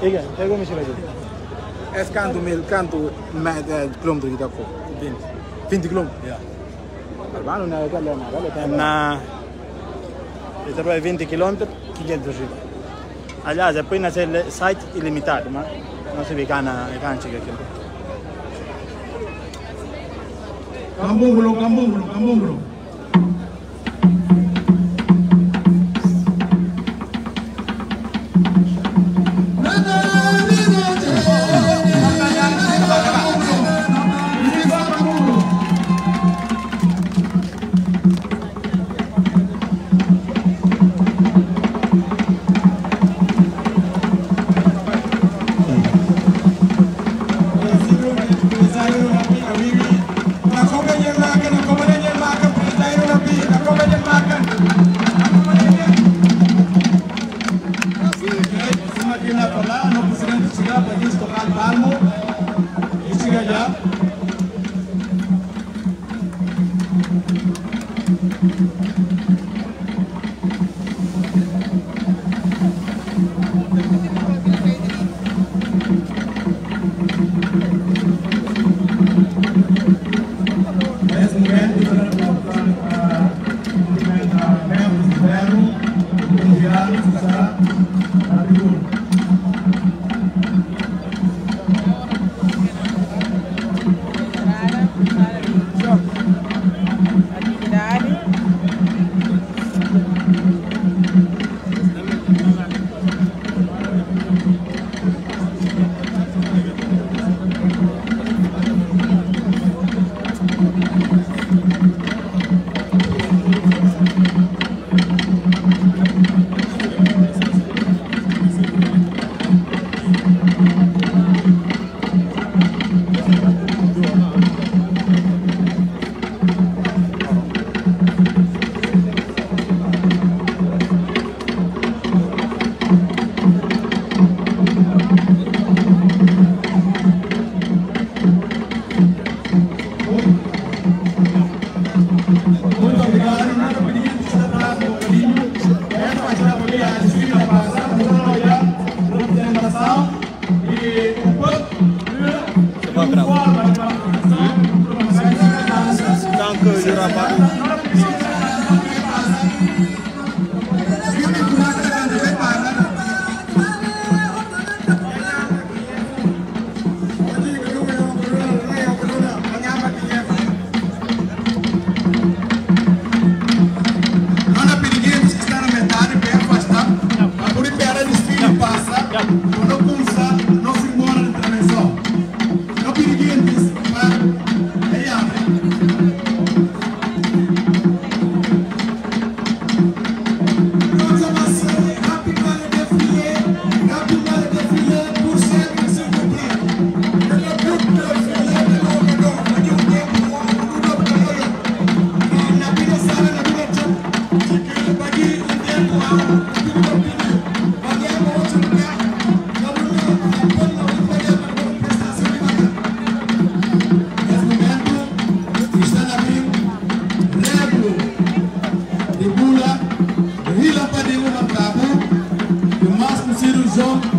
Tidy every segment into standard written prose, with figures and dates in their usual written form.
Igen, te come ci vedi? Es quanto chilometri da qua? 20. 20 km? Ja. Albano ne quella tempo. È 20 km, 500 km. Allora, se poi una site illimitato, ma non si vede canci che Cambongolo.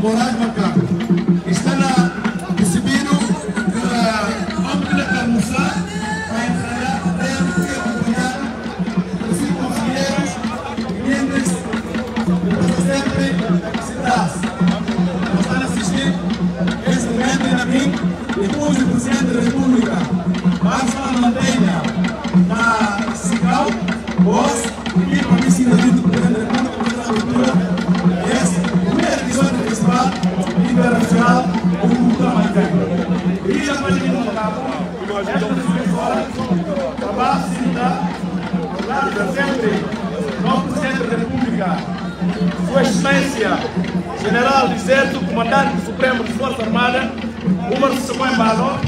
Moraes Macaco. Está recebido ampla almoçar para entrar acompanhar os conselheiros clientes sempre cidades. Nós estamos assistindo esse momento na mim depois do Presidente da República. Basta mantenha na Cical, voz e para mim cidadão do Presidente da República. Internacional do Cultura Americana. E a pandemia no Cabo, esta pessoa trabalha sempre nosso Presidente da República, Sua Excelência General do Exército, Comandante Supremo de Força Armada, Umar Samuel Balo,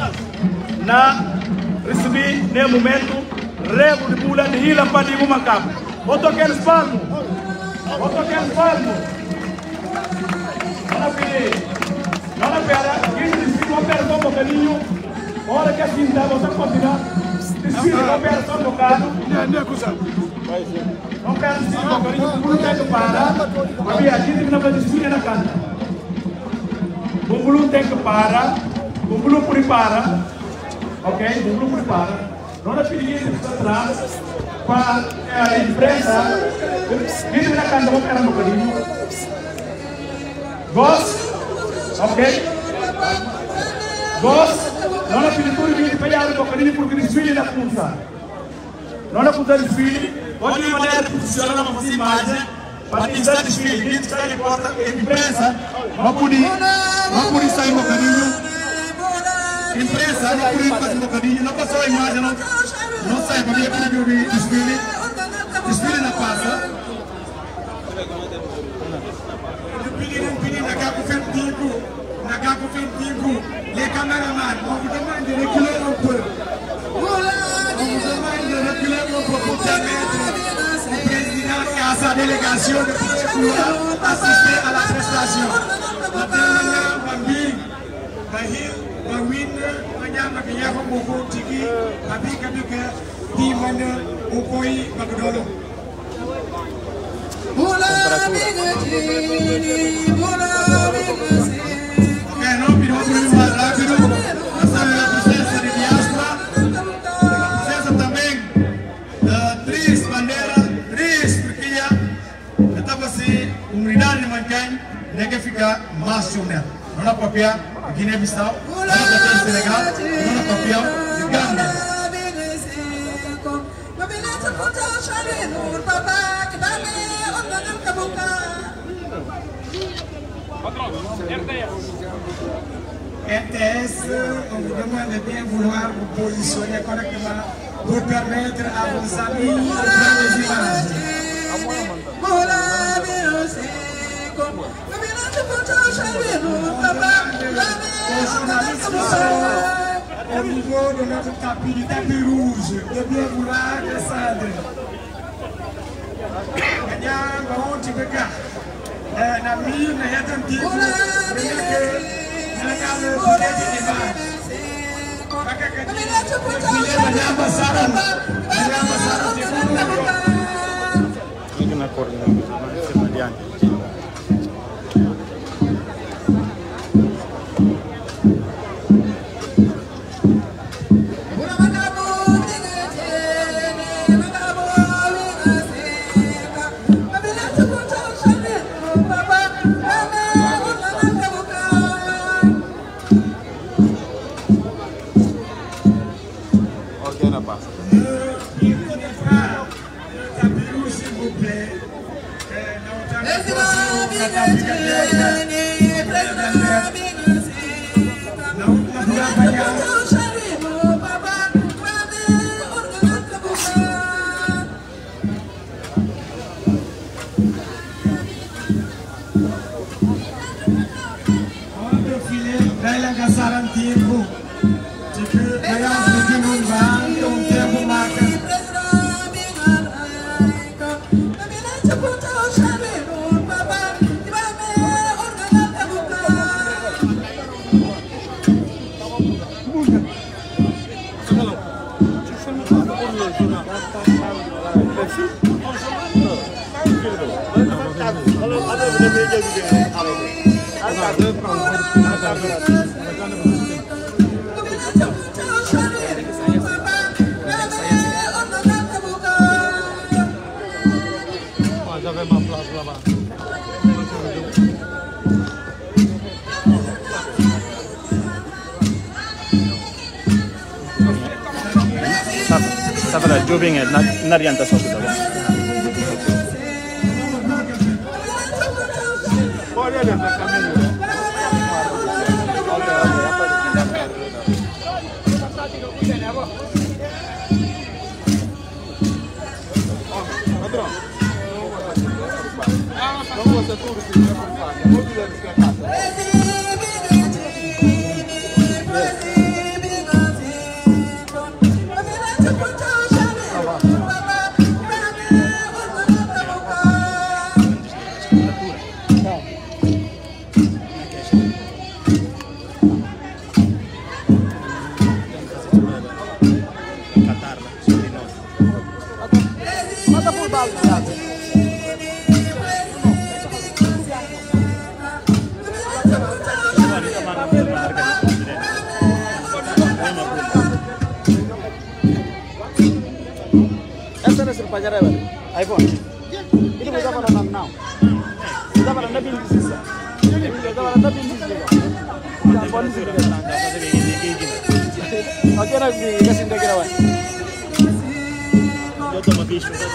na recebi no momento Rego de Bula de Hila Pandemia no Cabo. Otoqueles Palmo. não opera, isso não opera só um bocadinho, olha que assim dá, você continua, desfile não opera só um bocado, não opera só um bocadinho, não tem que parar, mas a gente não vai desfile na canta. O bulu tem que parar, o bulu prepara, ok? O bulu prepara, não é pedir isso atrás, para a imprensa, isso na canta não opera um bocadinho, gosto. Ok? Vos, não é pintura de pegar o bocadinho porque desfile da pulsa. Não é pulsa desfile, pode de maneira profissional para fazer imagem, para pintar desfile, isso está de porta, imprensa, não pode sair um bocadinho. Imprensa, não pode fazer um bocadinho, não passou a imagem, não sai para mim aqui de desfile na passa. Les caméramans, on vous demande de reculer un peu. On vous demande de reculer un peu pour permettre au président et à sa délégation de pouvoir assister à la prestation. Nega fica nacional. Não é papel de Guiné-Bissau, não é papel de Senegal, não é papel de Gâmbia. RTS, on vous demande de bien vouloir vous positionner correctement pour permettre à vos amis de prendre des images. Au niveau de notre tapis, du tapis rouge, de bien vouloir descendre. Jovem é na orientação do trabalho. iPhone. Ini bisa pada 66. Bisa pada nabi di sisa. Bisa pada nabi di sisa. Iphone sih. Oke nak dikasih dia kira apa? Dia tuh mati sudah.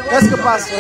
Qu'est-ce que passe?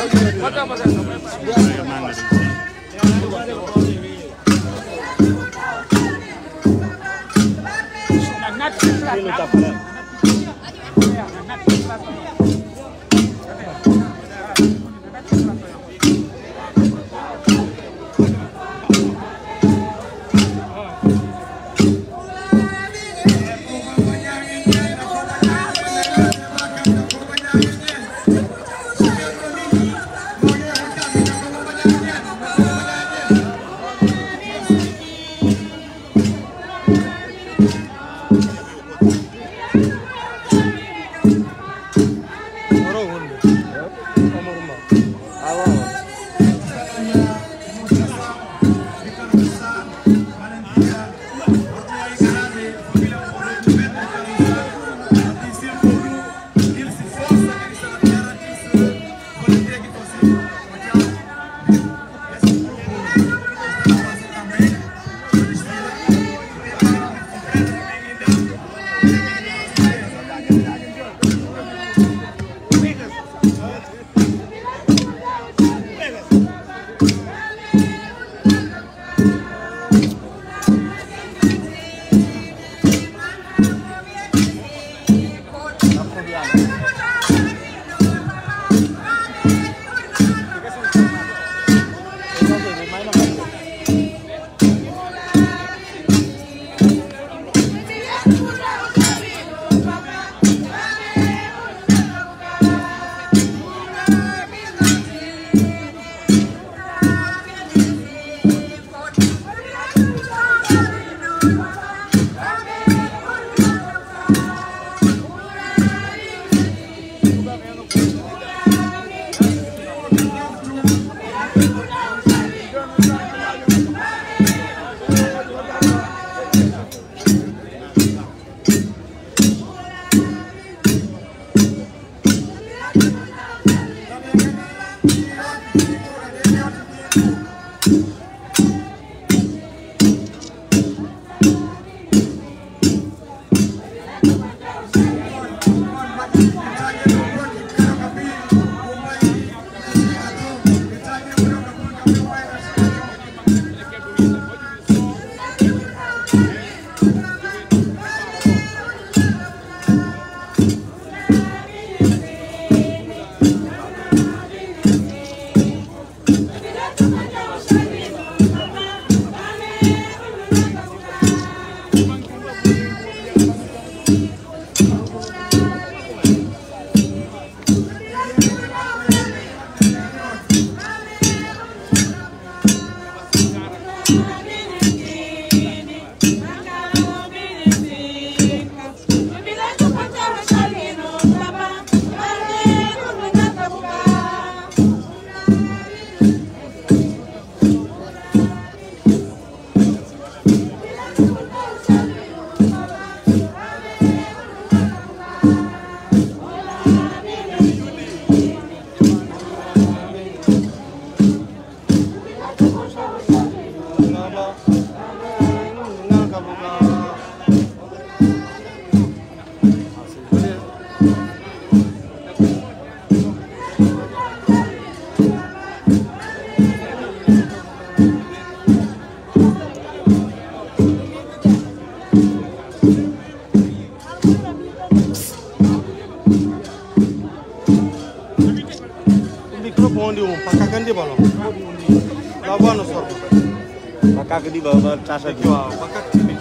Bakak di bawah tasha di bawah. Bakak di bawah.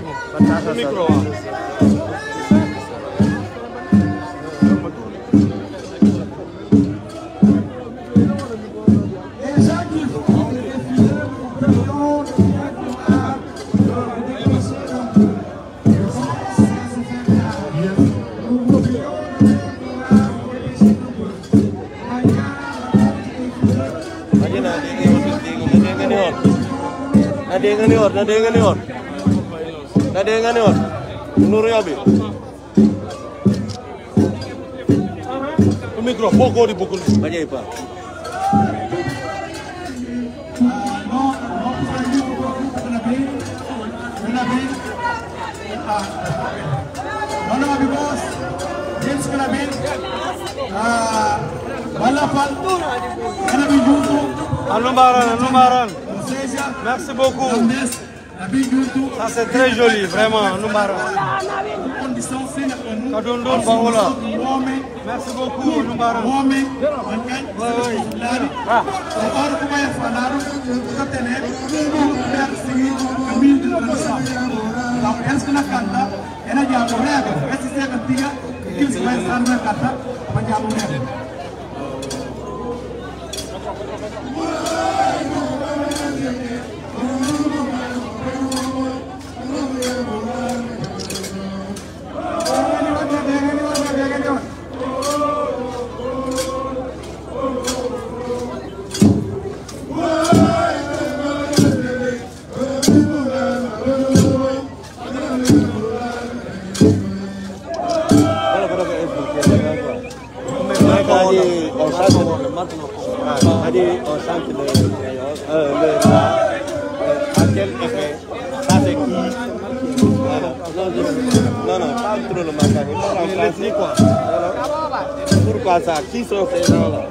Mikro. Ada yang ngani or, Nuru Abi. Mikro, pokok dipukul. Banyak apa? Abi bos, James Kenabin, Balafal, Kenabin Juntu. Numbaran. Merci beaucoup. Ça c'est très joli, vraiment, Numbaran. Kadundun Bangola. Merci beaucoup, Numbaran. Pourquoi ça? Qui sont ces gens-là?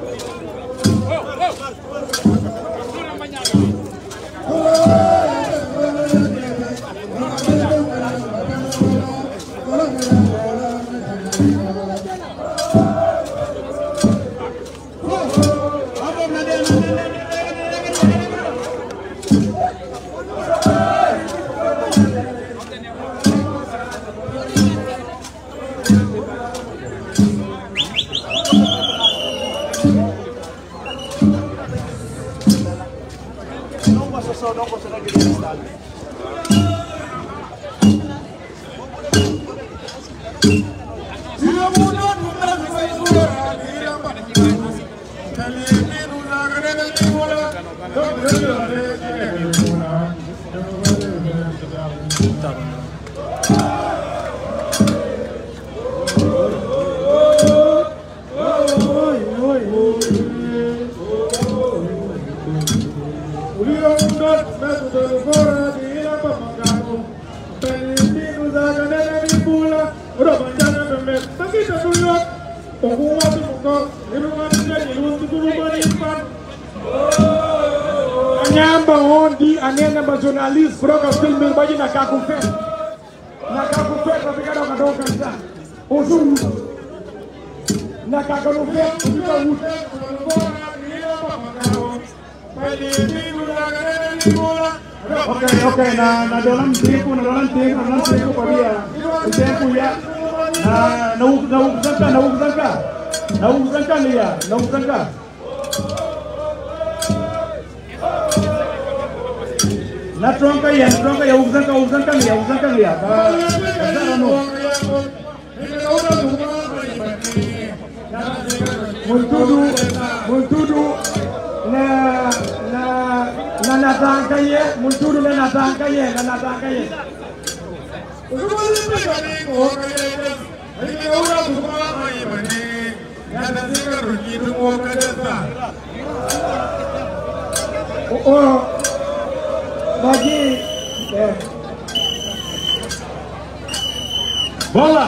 Nyamba hondi anena ba journalist proga filming baji na kakufe kwa pikada kadoka sana uzuru na kakalufe kutika ute okay na dalam tempo kwa dia tempo ya na ukuzanka na tronka ya ukuzanka ya no muntudu na natanka ye bagi bola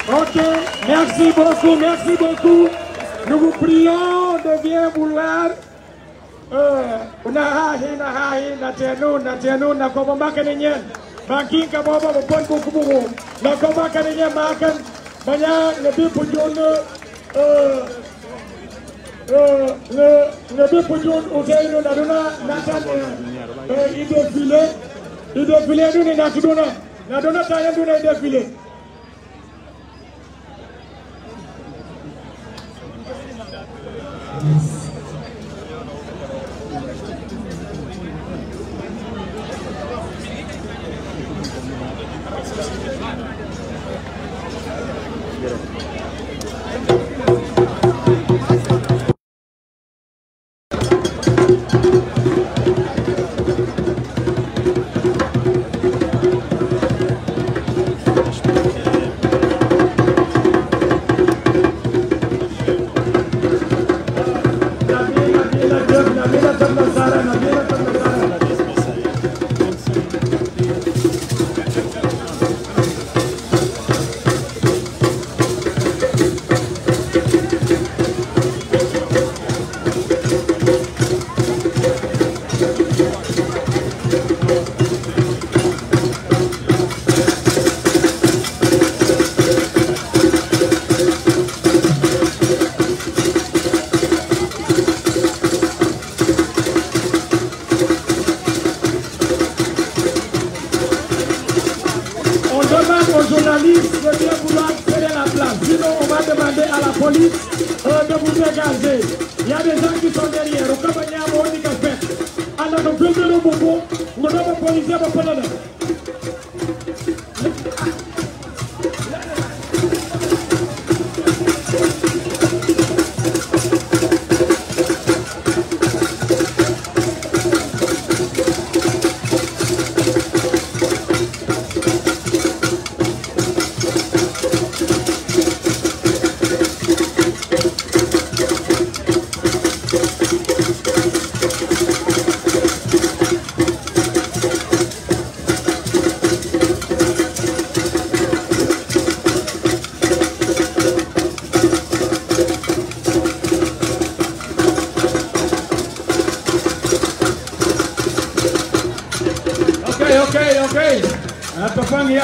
Ok, merci beaucoup. Nous vous prions de bien vouloir. Na tenu na kombaka nenyen. Banking ka bobo pon kukubu. Na kombaka nenyen makan banyak lebih pujun lebih pujun usai no naduna natan ide file duni na dona tayang duna ide file.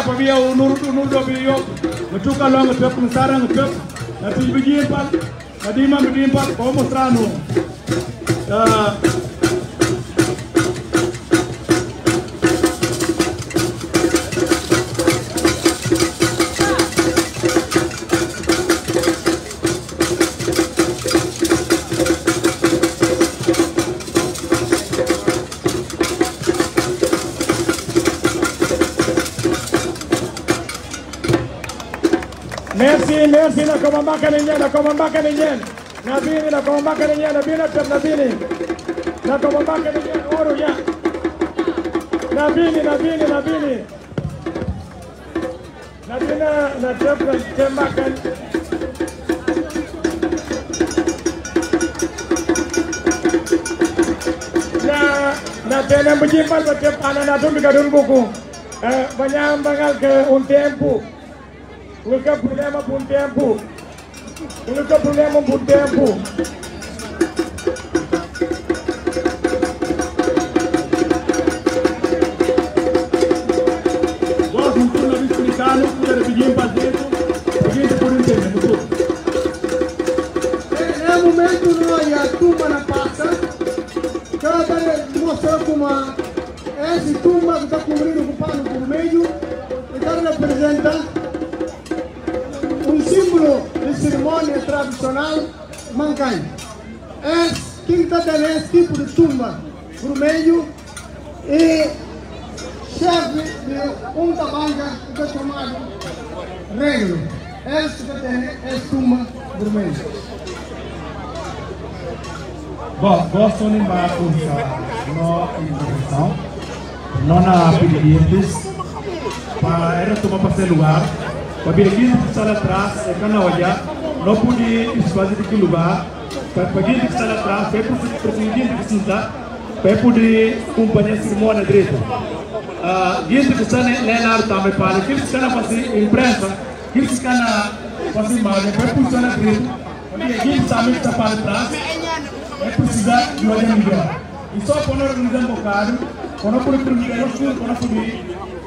Pabia unur video metuka long ngepep sarang ngepep nanti begini pak nadima begini pak kau mostrano Merci, merci na komambaka ninyen, na komambaka ninyen. Nabini na komambaka ninyen, nabini tep nabini. Na komambaka ninyen, oro ya. Nabini. Nabina na tep na tembakan. Na tena mujimmal ba tep ana na tumbi kadun buku. Banyak bangal ke un tempo. Nunca problema por tempo. Nunca problema por tempo. Vós não estão explicando, poder pedir para dentro, pedir por um tempo. É momento nós a turma na passa. Cada mostrar como essa turma que está cobrindo o pano por meio e cada representa símbolo de cerimônia tradicional Mancai. Quem está tendo esse tipo de tumba por meio e chefe de uma banca que é chamado Regno. Esse que tem essa tumba por meio. Bom, gosto de embarcar na introdução, não na pedidos, para era tomar para ser lugar. Para vir aqui está atrás, é cana olhar, não pude fazer aquele lugar. Para vir que está atrás, é preciso que sentar, para poder acompanhar a cerimônia direito. Gente que está na área também para que eles estão fazendo imprensa, que eles estão fazendo imagem, para funcionar direito. Porque aqui também está para trás, é precisar de olhar melhor. E só quando organizar um bocado, quando puder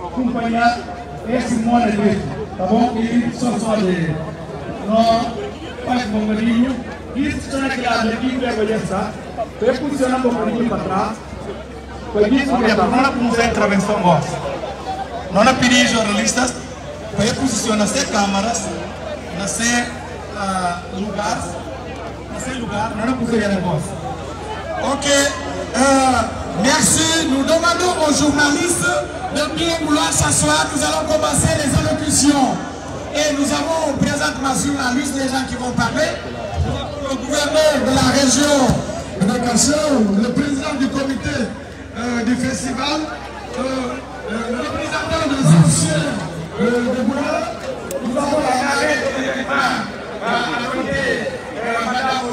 acompanhar essa cerimônia direito. Tá bom? E só de não faz um bocadinho. Isso está naquela aqui que vai estar. Vai funcionar um bocadinho para trás. Vai isso que é para fazer a intervenção vossa. Não é pedir jornalistas. Vai posicionar as câmaras, nas lugares, não é posicionar a voz. Ok. Merci. Nous demandons aux journalistes de bien vouloir s'asseoir. Nous allons commencer les allocutions. Et nous avons présentement sur la liste des gens qui vont parler. Le gouverneur de la région de Cacheu, le président du comité du festival, le représentant des anciens de Boula. Nous avons la marraine de départ à côté Madame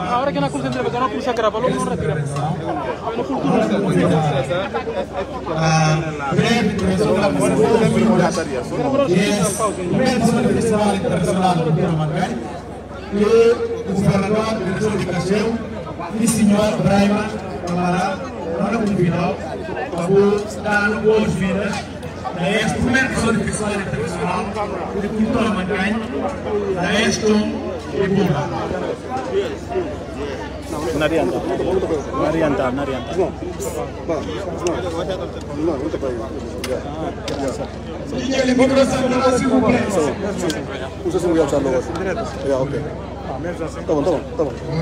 Ahora que la concentra, pero no pulsa grava, lo non retira. No cultura. O governador da região de Cacheu, o senhor Braima Camará, não convidou para dar boas-vindas a este primeiro episódio do Festival Internacional de Cultura Mancai, da Expo e Buga. Narianta. Boa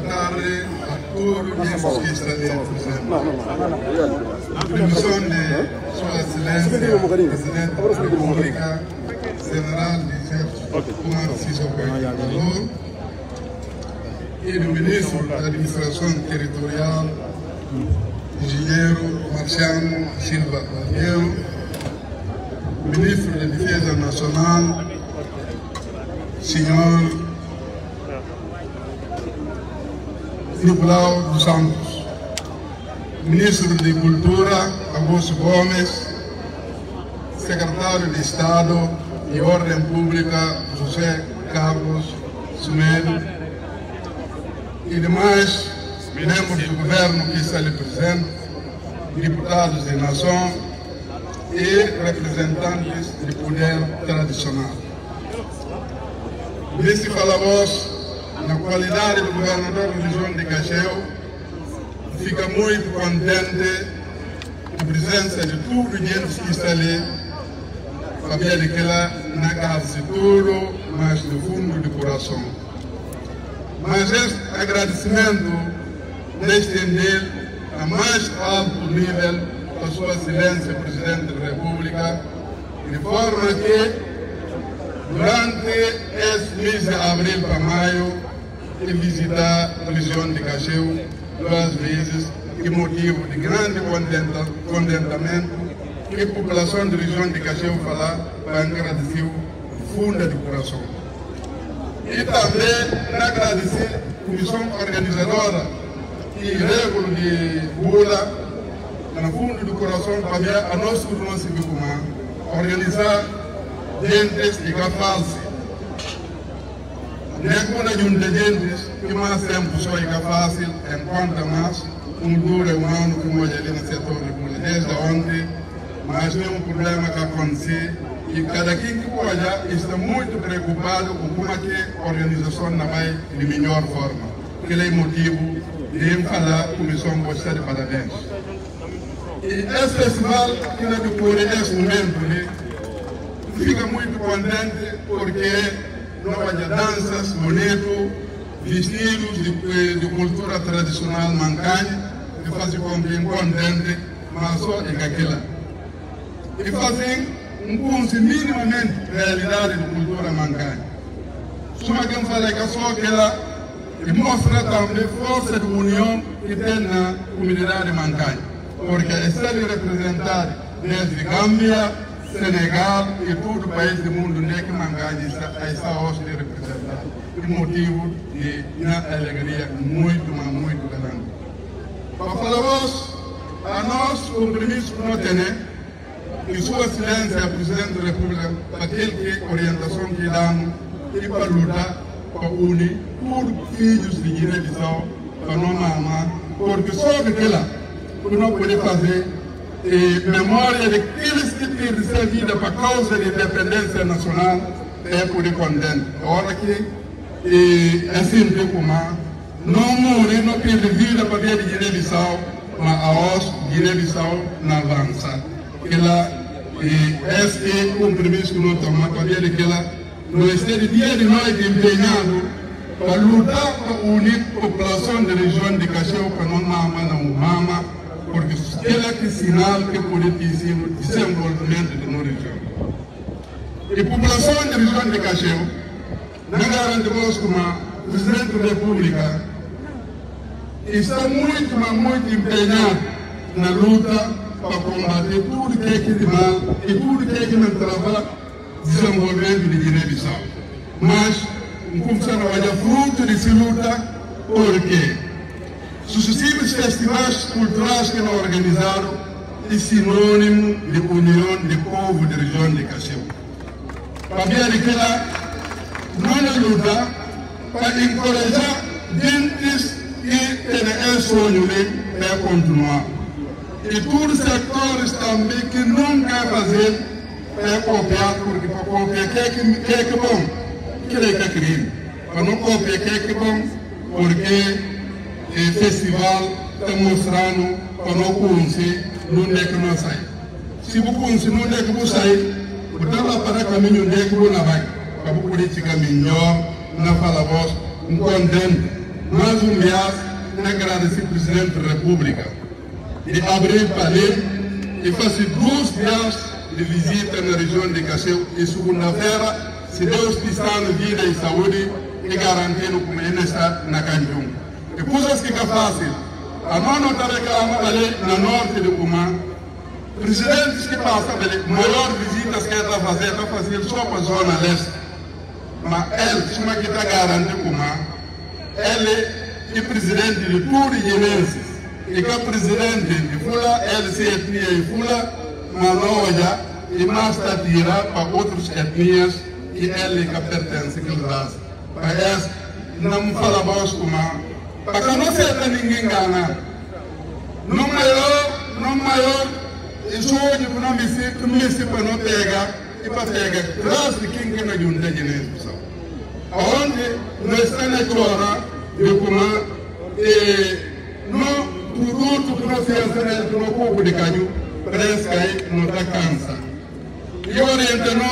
tarde a todos que estão presentes. A permissão de Sua Excelência, Presidente da República, General de Exército Kumar Siso Valor, e do Ministro da Administração Territorial, Engenheiro Marciano Silva Valheiro, Ministro da Defesa Nacional, Senhor Nicolau dos Santos, Ministro de Cultura, Augusto Gomes, Secretário de Estado e Ordem Pública, José Carlos Sumedo, e demais membros do governo que estão ali presentes, deputados de nação e representantes de poder tradicional. Nesse fala-voz, na qualidade do governador da região de Cacheu, fica muito contente a presença de todos os gente que está ali, família daquela na casa de tudo, mas do fundo do coração. Mas este agradecimento de estender a mais alto nível a sua excelência Presidente da República, de forma que durante este mês de abril para maio ele visitar a região de Cacheu 2 vezes, que motivo de grande contentamento que a população da região de Cacheu falar para agradecer funda de coração. E também agradecer a comissão organizadora e regular de Bula, no fundo do coração, para ver a nossa União Civil Comum, organizar gentes e capazes. Nenhuma junta de gentes que mais tempo só é fácil, enquanto mais dura um ano que hoje ali no setor de Bula, desde ontem, mas não é um problema que acontece. E cada quem que olha está muito preocupado com como é que a organização não vai de melhor forma. Que é motivo de falar a comissão gostar de parabéns. E esse festival que não decorre nesse momento, né, fica muito contente porque não há danças, bonitos, vestidos de cultura tradicional mancanha, que fazem contente, mas só é aquilo. E fazem curso minimamente realidade da cultura mancanha. Só quem fala que só aquela e mostra também força de união que tem na comunidade mancanha. Porque está representado desde Gâmbia, Senegal e todo o país do mundo onde que mancanha está hoje representado. Por motivo de uma alegria muito, mas muito grande. Para falar a nós, compromisso que nós temos, e sua excelência, a Presidente da República, aquela orientação que damos e para lutar, para unir todos os filhos de Guiné-Bissau, para não mamar, porque só aquela que não pode fazer memória daqueles que perderam sua vida por causa da independência nacional, é por contente. Agora que assim como não morre, não perde vida para ver Guiné-Bissau, mas a nós, Guiné-Bissau, não avança. Esse é o compromisso que nós tomamos para ver que nós estamos dia e noite empenhados para lutar para unir a população da região de Cacheu para não mama, porque ela é sinal que pode ter sido desenvolvimento da nossa região. E a população da região de Cacheu, na garante como a Presidente da República, está muito empenhada na luta para combater tudo que é que de mal e tudo que é que não trava desenvolvimento de Guiné-Bissau. Mas, como se não olha fruto dessa luta, porque sucessivos festivais culturais que não organizaram é sinônimo de união do povo da região de Cacheu. Para ver que ela não é luta para encorajar gentes que têm esse sonho de continuar. E todos os setores também que não querem fazer é copiar, porque para copiar que é bom, que é crime. Para não copiar que é bom, porque o festival está mostrando para não conhecer onde é que nós saímos. Se você conhecer onde é que você sai, você vai para o caminho onde é que você vai. Para você poder chegar melhor, na fala voz, contente. Mais um dia, agradecer ao Presidente da República de abrir para ele e fazer 2 dias de visita na região de Cacheu e segunda-feira, se Deus quiser, vida e saúde e garantindo como ele está na Canjum. E coisas que é fácil. A nós está reclamando ali na norte do Cumã, presidentes que passam ali, maior visitas que está fazendo só para a zona leste. Mas ele, como é que está garantindo o Cumã, ele é presidente de todos os guineenses. E que o presidente de Fula, ele se etnia em Fula, Manoia, e mais está tirar para outras etnias que ele que pertence à raça. Mas não fala mais como para que não seja ninguém enganar. No maior, isso hoje que não me se para não pegar, e para pegar classe de quem que não junta de Guiné-Bissau. Onde nós estamos agora, de como não produto que nós fazemos no corpo de canho, presque não está cansa. E orientando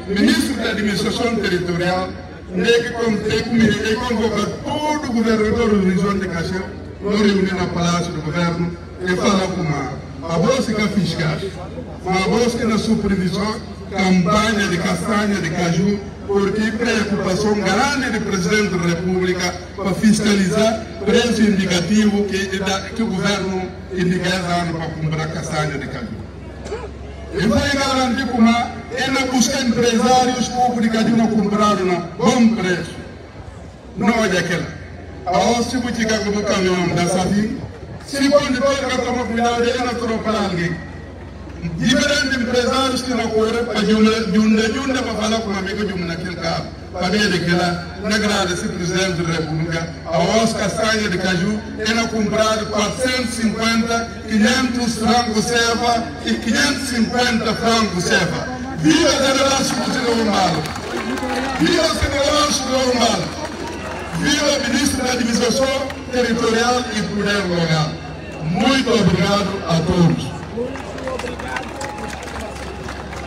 o ministro da Administração Territorial que convoca todo o governador da região de Cacheu, nos reunir no Palácio do Governo e falar com a bolsa fiscal, a bolsa na supervisão, campanha de castanha, de caju, porque preocupação grande do Presidente da República para fiscalizar preço indicativo que o governo indica para comprar castanha de caju. E vai garantir como ela busca empresários públicos de não comprar a bom preço. Não é daquela. A OSCE vai ficar com o caminhão da Savi. Se pode ter que tomar cuidado, ela trocar alguém. Diferentes empresários que não correm para juntar para falar com um amigo de naquele carro. Para ver daquela, na grade do Presidente da República, a OSCE castanha de caju, ela comprado 450, 500 francos CFA e 550 francos CFA. Viva o general Chico Umbalo! Viva o general Chico Umbalo! Viva o ministro da Administração Territorial e Poder Local! Muito obrigado a todos!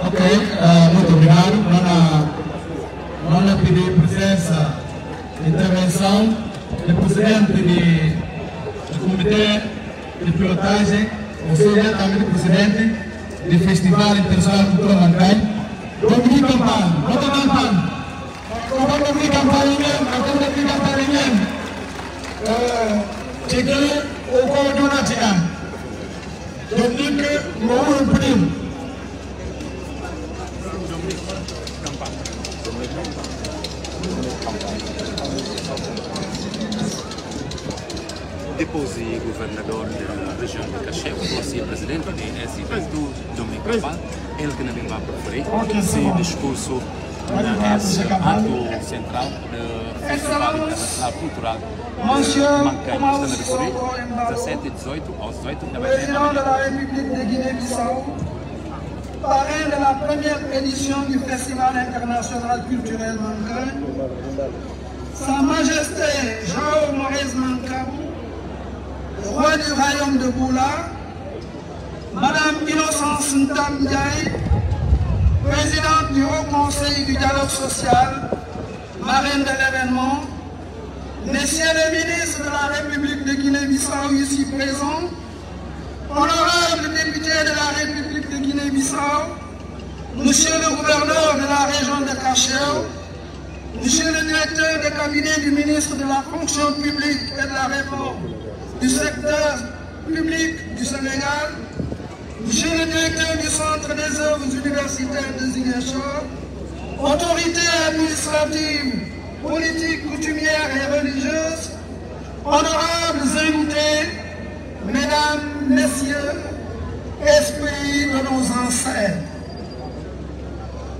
Ok, muito obrigado. Nós pedimos presença e intervenção do presidente do Comitê de Pilotagem, ou seja, também do presidente do Festival Internacional de Cultura Mancai, Dominique Campane. Dominique Campane, cheguei o coordenador. Dominique, meu primo. Depois o governador da região de Cacheu, o presidente da SIVENTU, Dominique Campane, ele que não vai preferir esse discurso nesse ato central do Festival Internacional Cultural Mancai, que está na referir, 17 e 18 aos 18 da manhã. Président de la République de Guinée-Bissau, parrain de la première édition du Festival international culturel Mancai, Sa Majesté João Maurice Mancabou, roi du royaume de Boula, Madame Innocence Ntam Ndiaye, présidente du Haut Conseil du dialogue social, marraine de l'événement, messieurs les ministres de la République de Guinée-Bissau ici présents, honorables députés de la République de Guinée-Bissau, monsieur le gouverneur de la région de Cacheu, monsieur le directeur de cabinet du ministre de la fonction publique et de la réforme du secteur public du Sénégal, monsieur le directeur du Centre des œuvres universitaires de Ziguinchor, autorités administratives, politiques, coutumières et religieuses, honorables invités, mesdames, messieurs, esprits de nos ancêtres.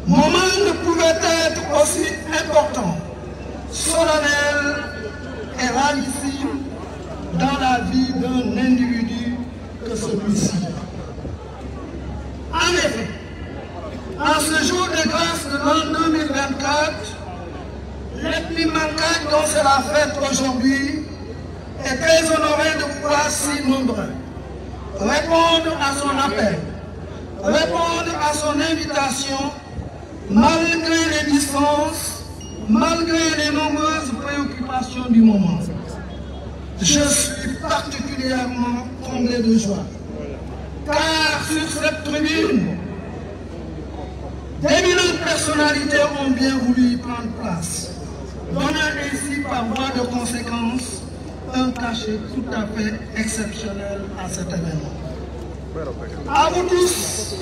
Moment ne pouvait être aussi important, solennel et rarissime dans la vie d'un individu que celui-ci. En effet, en ce jour de grâce de l'an 2024, l'ethnie Mancai dont c'est la fête aujourd'hui est très honoré de voir si nombreux répondre à son appel, répondre à son invitation, malgré les distances, malgré les nombreuses préoccupations du moment. Je suis particulièrement comblé de joie, car sur cette tribune, d'éminentes personnalités ont bien voulu y prendre place, donnant ainsi par voie de conséquence un cachet tout à fait exceptionnel à cet événement. À vous tous,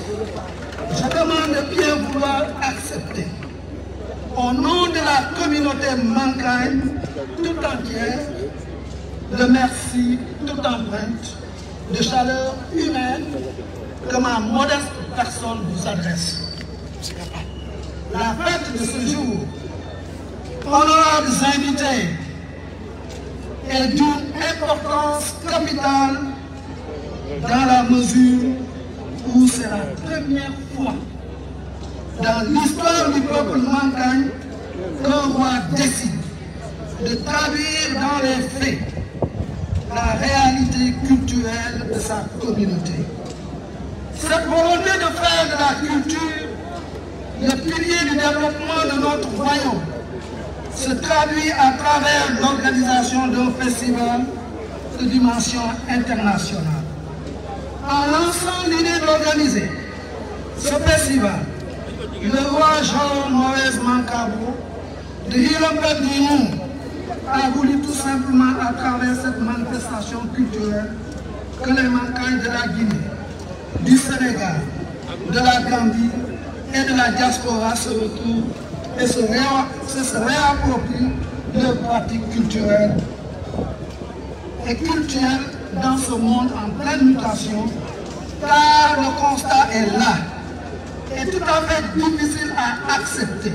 je demande de bien vouloir accepter, au nom de la communauté Mancai tout entière, le merci tout empreinte de chaleur humaine que ma modeste personne vous adresse. La fête de ce jour, honorables invités, est d'une importance capitale dans la mesure où c'est la première fois dans l'histoire du peuple Mancai qu'un roi décide de traduire dans les faits la réalité culturelle de sa communauté. Ce Cette volonté de faire de la culture le pilier du développement de notre royaume se traduit à travers l'organisation d'un festival de dimension internationale. En lançant l'idée d'organiser ce festival, le roi Jean Maurice Mancabou de Hilompedimou a voulu tout simplement à travers cette manifestation culturelle que les Mancagnes de la Guinée, du Sénégal, de la Gambie et de la diaspora se retrouvent et se réapproprient leurs pratiques culturelles et culturelles dans ce monde en pleine mutation, car le constat est là, et tout à fait difficile à accepter.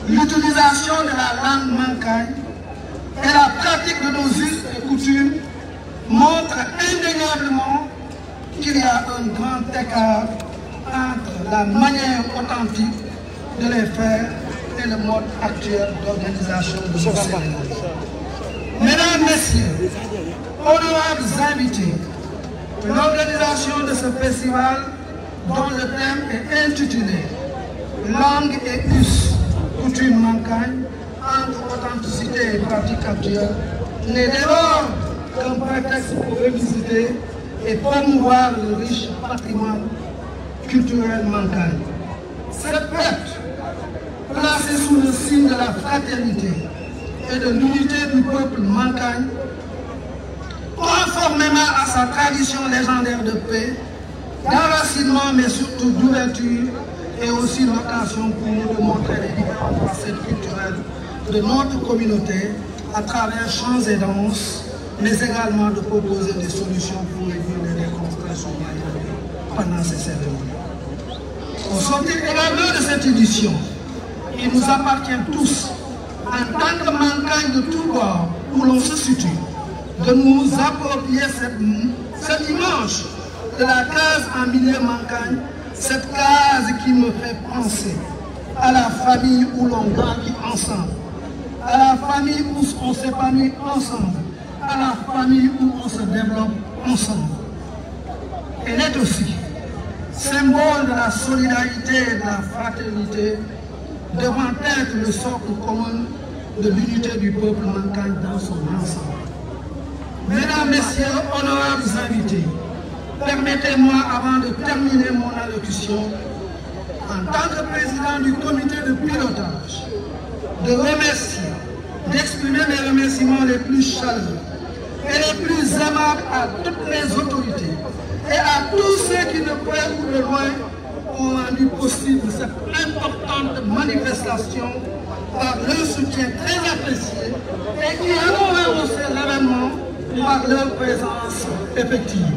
L'utilisation de la langue mancagne et la pratique de nos us et coutumes montrent indéniablement qu'il y a un grand écart entre la manière authentique de les faire et le mode actuel d'organisation de nos cérémonies. Mesdames, Messieurs, honorables invités, l'organisation de ce festival, dont le thème est intitulé « Langue et us, coutumes mancagne, entre authenticité et pratique actuelle », n'est dès lors qu'un prétexte pour revisiter et promouvoir le riche patrimoine culturel mancagne. Cette fête, placée sous le signe de la fraternité et de l'unité du peuple mancagne, conformément à sa tradition légendaire de paix, d'enracinement mais surtout d'ouverture, et aussi l'occasion pour nous de montrer les différentes facettes culturelles de notre communauté à travers chants et danses, mais également de proposer des solutions pour réduire les contraintes pendant ces cérémonies. Au sortir également de cette édition, il nous appartient tous, en tant que Mancagne de tous bords où l'on se situe, de nous approprier cette image de la case en milieu Mancagne, cette case qui me fait penser à la famille où l'on grandit ensemble, à la famille où on s'épanouit ensemble, à la famille où on se développe ensemble. Elle est aussi symbole de la solidarité et de la fraternité, devant être le socle commun de l'unité du peuple mancagne dans son ensemble. Mesdames, Messieurs, honorables invités, permettez-moi, avant de terminer mon allocution, en tant que président du comité de pilotage, de remercier, d'exprimer mes remerciements les plus chaleureux et les plus aimables à toutes les autorités et à tous ceux qui de près ou de loin ont rendu possible cette importante manifestation par leur soutien très apprécié et qui ont rehaussé l'événement par leur présence effective.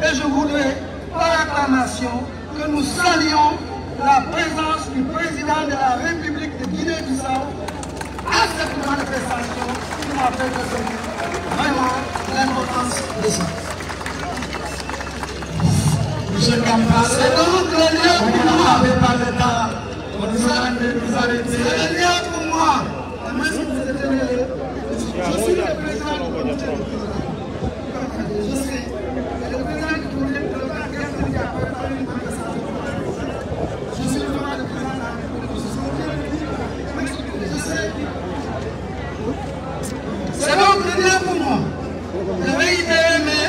Et je voudrais, par acclamation, que nous saluions la présence du président de la République de Guinée-Bissau à cette manifestation qui m'a fait reconnaître vraiment l'importance de ça. Monsieur Kampa, C'est donc le lieu pour moi. par l'État, on nous a arrêté. C'est le lieu pour moi. Je suis le président du comité de pilotage. Je suis le président du comité de pilotage qui a préparé une manifestation. Je suis le président de la République. C'est donc le lieu pour moi de réitérer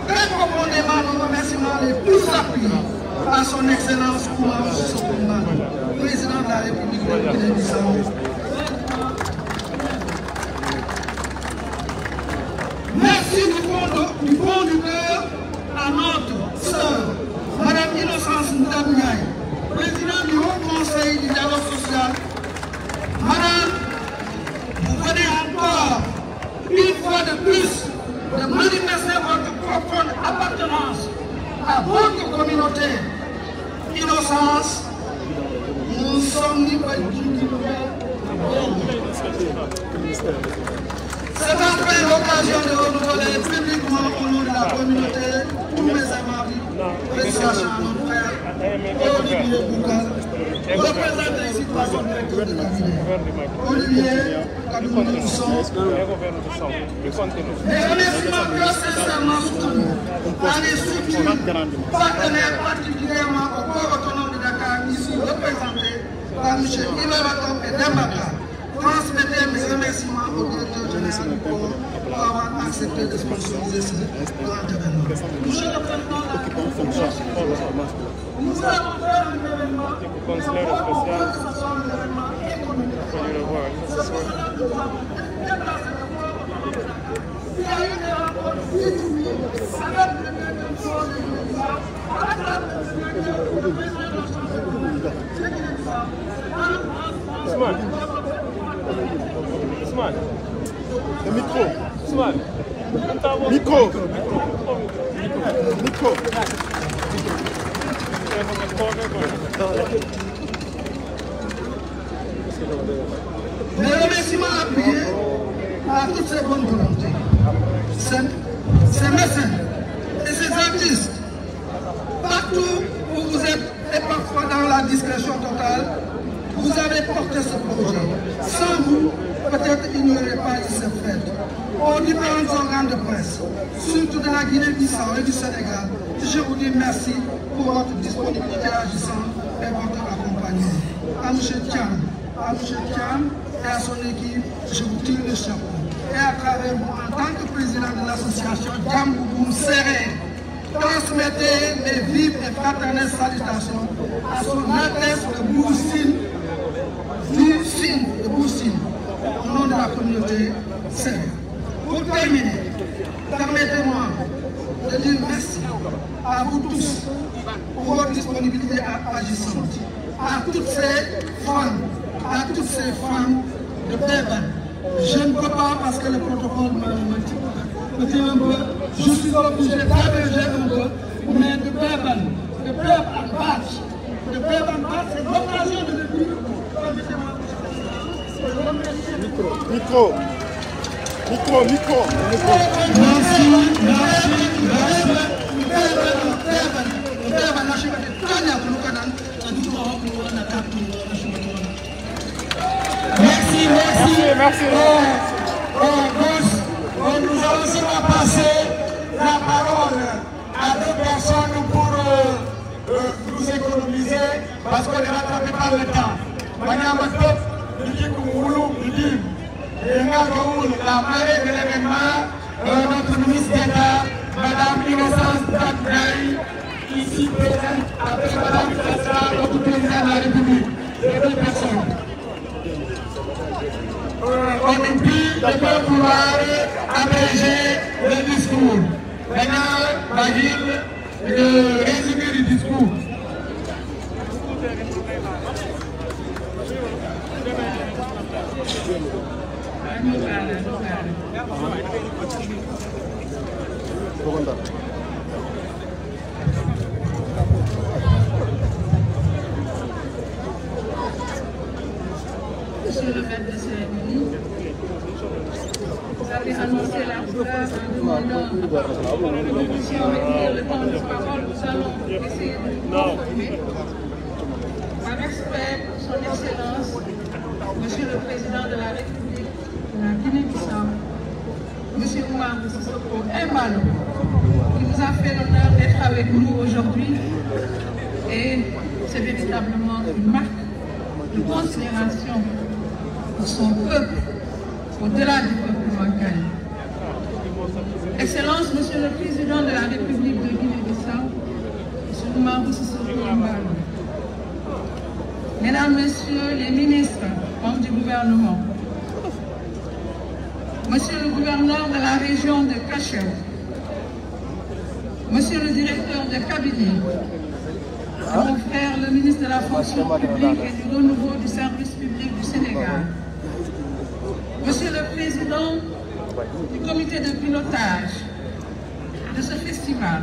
très profondément nos remerciements les plus appuyés à son Excellence Oumarou Sissoko Embaló, président de la République de Guinée-Bissau. Merci du fond du cœur à notre sœur, Madame Innocence Ndamniaye, présidente du Haut Conseil du dialogue social. Madame, vous venez encore, une fois de plus, de manifester votre profonde appartenance à votre communauté. Innocence, nous sommes libres du c'est enfin l'occasion de renouveler publiquement au nom de la communauté tous mes aimables félicitations à notre frère Olivier Bougal, représentant ici par son directeur de cabinet. Olivier Kadoumou-Mousson, les remerciements très sincèrement soutenus à des structures partenaires particulièrement au port autonome de Dakar, ici représenté par M. Imabatom et Dembaka. Transmettez mes remerciements au directeur général du port pour avoir accepté de sponsoriser ce grand événement. Monsieur le Président, nous allons faire un événement pour que ce soit un événement économique. Ce président nous a déplacé le port. Il y a eu des rencontres détournées avec le directeur de l'État, avec le président de l'État. Ousmane, le micro. Ousmane, micro. Micro. Les remerciements appuyés à toutes ces bonnes volontés, ces mécènes et ces artistes, partout où vous êtes et parfois dans la discrétion totale, vous avez porté ce projet. Sans vous, peut-être il n'y aurait pas eu cette fête. Aux différents organes de presse, surtout de la Guinée-Bissau et du Sénégal, je vous dis merci pour votre disponibilité agissante et votre accompagnement. À M. Thiam et à son équipe, je vous tire le chapeau. Et à travers vous, en tant que président de l'association Djambouboum Serré, transmettez mes vives et fraternelles salutations à son Altesse de Boussine, au nom de la communauté serrée. Pour terminer, permettez-moi de dire merci à vous tous pour votre disponibilité agissante, à toutes ces femmes de Béban. Je ne peux pas parce que le protocole me dit un peu, je suis obligé d'abréger un peu, mais de Béban, c'est l'occasion de le dire. Micro. Merci. Nous allons aussi passer la parole à deux personnes pour nous économiser parce qu'on ne rattrape pas le temps. La marée de l'événement, notre ministre d'État, Mme Innocence Takdaï, ici présente avec Mme Tassa, notre président de la République. Les deux personnes. On nous dit de ne pas pouvoir abréger le discours. Maintenant, Bagil, le résumé du discours. Monsieur le maître de cérémonie, vous avez annoncé la couleur en demandant à la commission de le temps de parole. Nous allons essayer de vous informer. Par respect pour son Excellence, Monsieur le Président de la République de la Guinée-Bissau, Monsieur Oumar Sissoko Embalo, qui nous a fait l'honneur d'être avec nous aujourd'hui. Et c'est véritablement une marque de considération pour son peuple, au-delà du peuple mancagne. Excellence, Monsieur le Président de la République de Guinée-Bissau, Monsieur Oumar Sissoko Embalo, Mesdames, Messieurs les ministres, membres du gouvernement, Monsieur le gouverneur de la région de Cacheu, Monsieur le directeur de cabinet, mon frère le ministre de la fonction publique et du renouveau du service public du Sénégal, Monsieur le président du comité de pilotage de ce festival,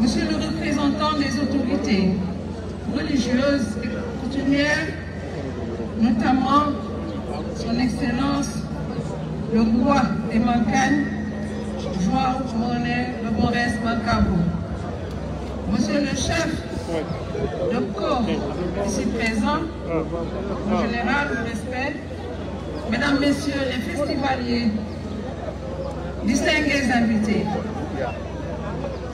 Monsieur le représentant des autorités religieuses et coutumières, notamment son Excellence le roi des Mancagnes, Joao Monet Le Borès Mancabo, Monsieur le chef de corps ici présent, en général, le respect, Mesdames, Messieurs les festivaliers, distingués invités,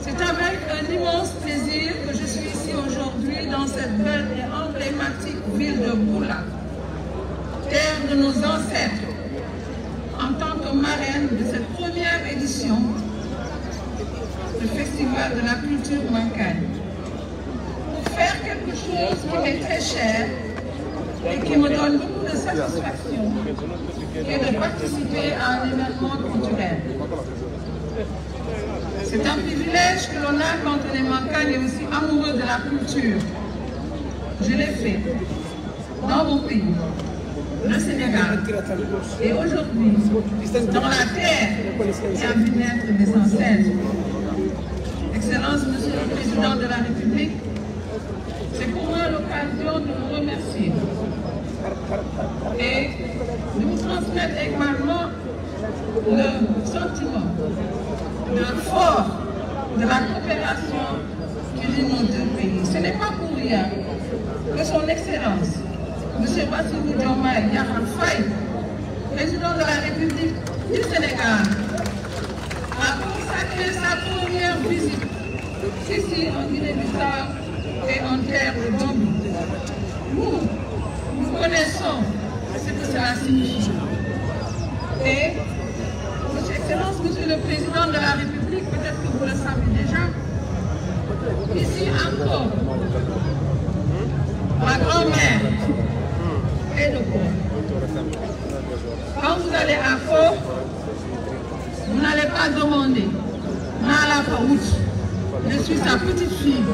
C'est avec un immense plaisir que je suis ici aujourd'hui dans cette belle et emblématique ville de Boula, terre de nos ancêtres, en tant que marraine de cette première édition du Festival de la culture Mankagne. Pour faire quelque chose qui m'est très cher et qui me donne beaucoup de satisfaction, et de participer à un événement culturel. C'est un privilège que l'on a quand on est Mankagne et aussi amoureux de la culture. Je l'ai fait dans mon pays, le Sénégal. Et aujourd'hui, dans la terre qui a vu naître mes ancêtres. Excellence, Monsieur le Président de la République, c'est pour moi l'occasion de vous remercier et de vous transmettre également le sentiment, le fort de la coopération qui lie nos deux pays. Ce n'est pas pour rien que son Excellence, M. Bassirou Diomaye Diakhar Faye, président de la République du Sénégal, a consacré sa première visite ici en Guinée-Bissau et en terre de Gambie. Nous connaissons ce que cela signifie. Et, Votre Excellence, Monsieur le Président de la République, peut-être que vous le savez déjà, ici encore, ma grand-mère est de Pau. Quand vous allez à Pau, vous n'allez pas demander Nala Faouch. Je suis sa petite fille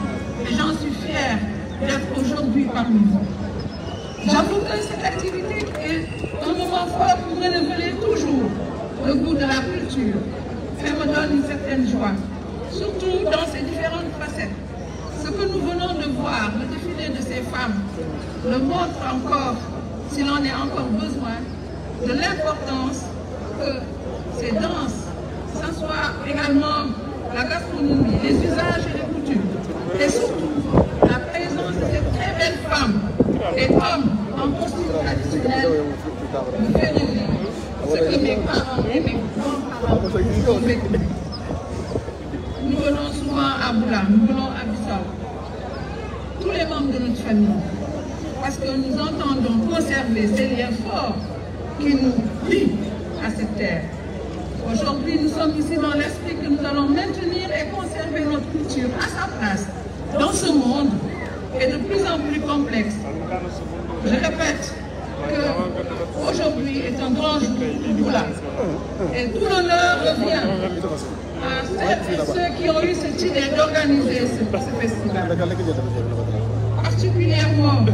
et j'en suis fière d'être aujourd'hui parmi vous. J'avoue que cette activité est un moment fort pour renouveler toujours le goût de la culture et me donne une certaine joie, surtout dans ses différentes facettes. Ce que nous venons de voir, le défilé de ces femmes, le montre encore, s'il en est encore besoin, de l'importance que ces danses, que ce soit également la gastronomie, les usages et les coutumes, et surtout la présence de ces très belles femmes et hommes en costume traditionnel nous fait rêver ce que mes parents et mes grands-parents ont vécu. Nous venons souvent à Boula, nous venons à Bissau, tous les membres de notre famille, parce que nous entendons conserver ces liens forts qui nous lient à cette terre. Aujourd'hui, nous sommes ici dans l'esprit que nous allons maintenir et conserver notre culture à sa place dans ce monde qui est de plus en plus complexe. Je répète qu'aujourd'hui est un grand jour pour Boula. Et tout l'honneur revient à celles et ceux qui ont eu cette idée d'organiser ce festival. Particulièrement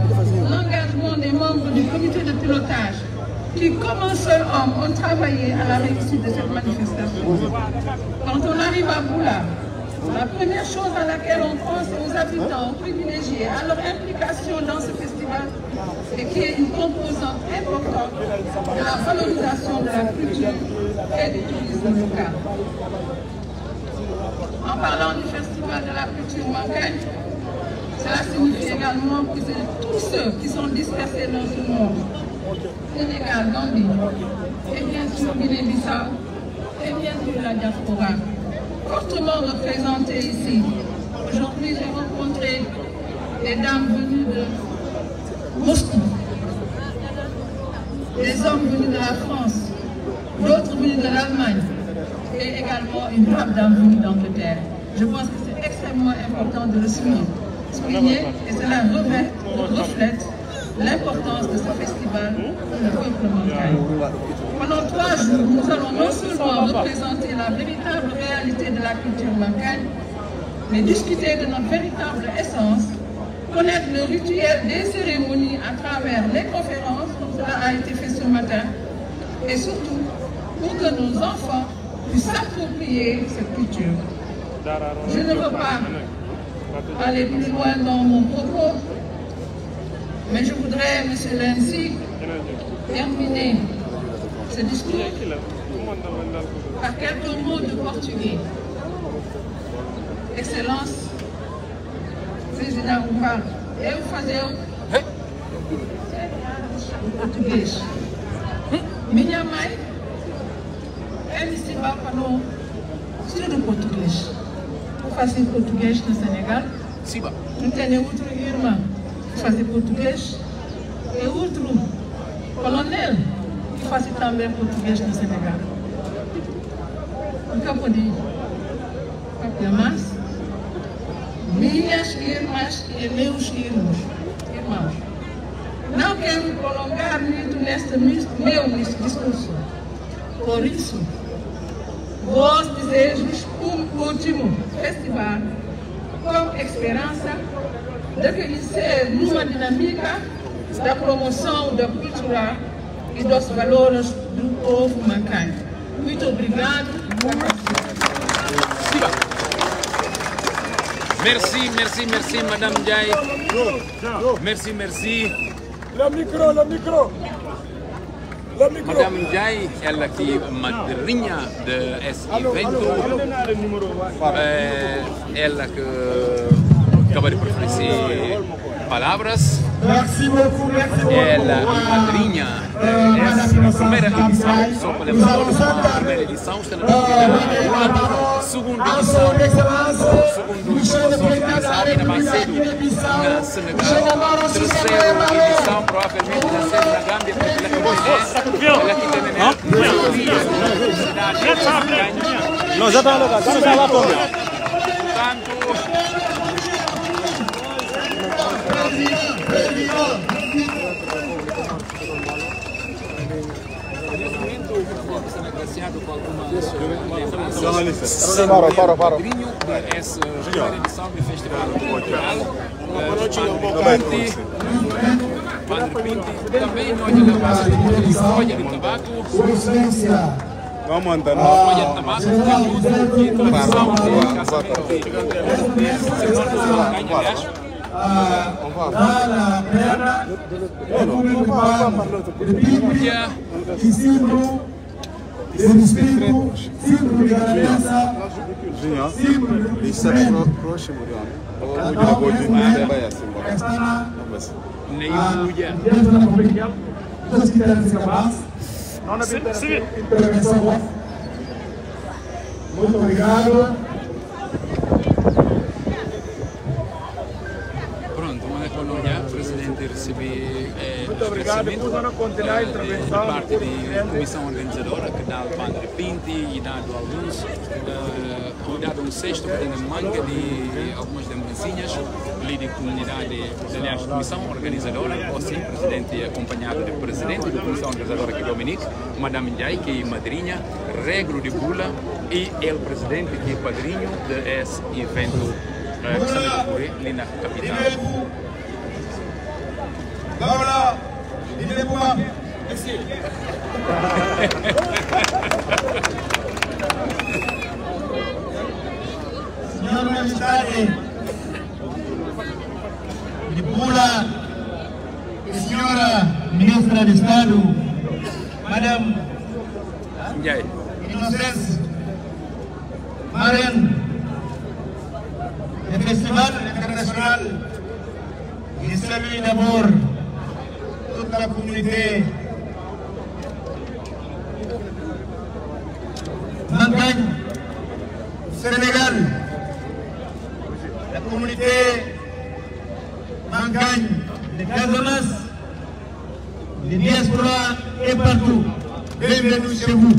l'engagement des membres du comité de pilotage qui, comme un seul homme, ont travaillé à la réussite de cette manifestation. Quand on arrive à Boula, la première chose à laquelle on pense aux habitants, aux privilégiés, à leur implication dans ce festival, et qui est une composante importante de la valorisation de la culture et du tourisme local. En parlant du festival de la culture Mankagne, cela signifie également que c'est tous ceux qui sont dispersés dans ce monde, Sénégal, Gambie, et bien sûr Guinée-Bissau, et bien sûr la diaspora, fortement représentée ici. Aujourd'hui, j'ai rencontré des dames venues de Moscou, des hommes venus de la France, d'autres venus de l'Allemagne, et également une brave dame venue d'Angleterre. Je pense que c'est extrêmement important de le souligner, et cela reflète l'importance de ce festival pour le peuple mankagne. Pendant 3 jours, nous allons non seulement représenter la véritable réalité de la culture mankagne, mais discuter de notre véritable essence, connaître le rituel des cérémonies à travers les conférences, comme cela a été fait ce matin, et surtout pour que nos enfants puissent s'approprier cette culture. Je ne veux pas aller plus loin dans mon propos, mais je voudrais, M. Lenzi, terminer ce discours par quelques mots de portugais. Excellence, Président Umar, eu fazer português. Minha mãe, ela se para no tudo português. Eu faço português no Senegal. Sim, não tenho outro irmão que faz português. E outro coronel que faz também português no Senegal. Nunca podi mais. Minhas irmãs e meus irmãos. Não quero prolongar muito neste meu discurso. Por isso, vos desejo um último festival com esperança de crescer numa dinâmica da promoção da cultura e dos valores do povo mancante. Muito obrigado. Merci, Madame Ndiaye. Merci. Le micro. Madame Ndiaye, ela que madrinha desse evento, ela que acaba de oferecer palavras. Ela madrinha dessa primeira edição, só para lembrar a primeira edição, está na segunda edição, ainda mais cedo na Senegal, terceira edição provavelmente na sede da Gâmbia, porque ela que tem Não, já está lá, já está lá também. Para. Essa primeira edição do Festival Cultural. Padre Pinti, também nós levamos folha de tabaco. Vamos andar. Folha de tabaco, que tradição de casamento. Símbolo de aliança, símbolo de respeito. Todos que devem ser capazes. Intervenção. Muito obrigado. Pronto, uma colônia, o presidente recebe agradecimento da parte da comissão organizadora, que dá o Padre Pinti e dá alguns, dá um cesto que tem na manga de algumas lembrancinhas ali de comunidade, aliás, comissão organizadora, ou sim, presidente acompanhado do presidente da comissão organizadora, que é Dominique, Madame Ndiaye, que é madrinha, Regro de Bula, e o presidente, que é padrinho desse evento que está a ocorrer ali na capital. Senhor Majestade de Bula e Senhora Ministra de Estado, Madame Ndiaye. Inocência Maren, le Festival international, je salue d'abord toute la communauté Mangagne, Sénégal, la communauté Mangagne, de Casamance, de diaspora et partout. Bienvenue chez vous,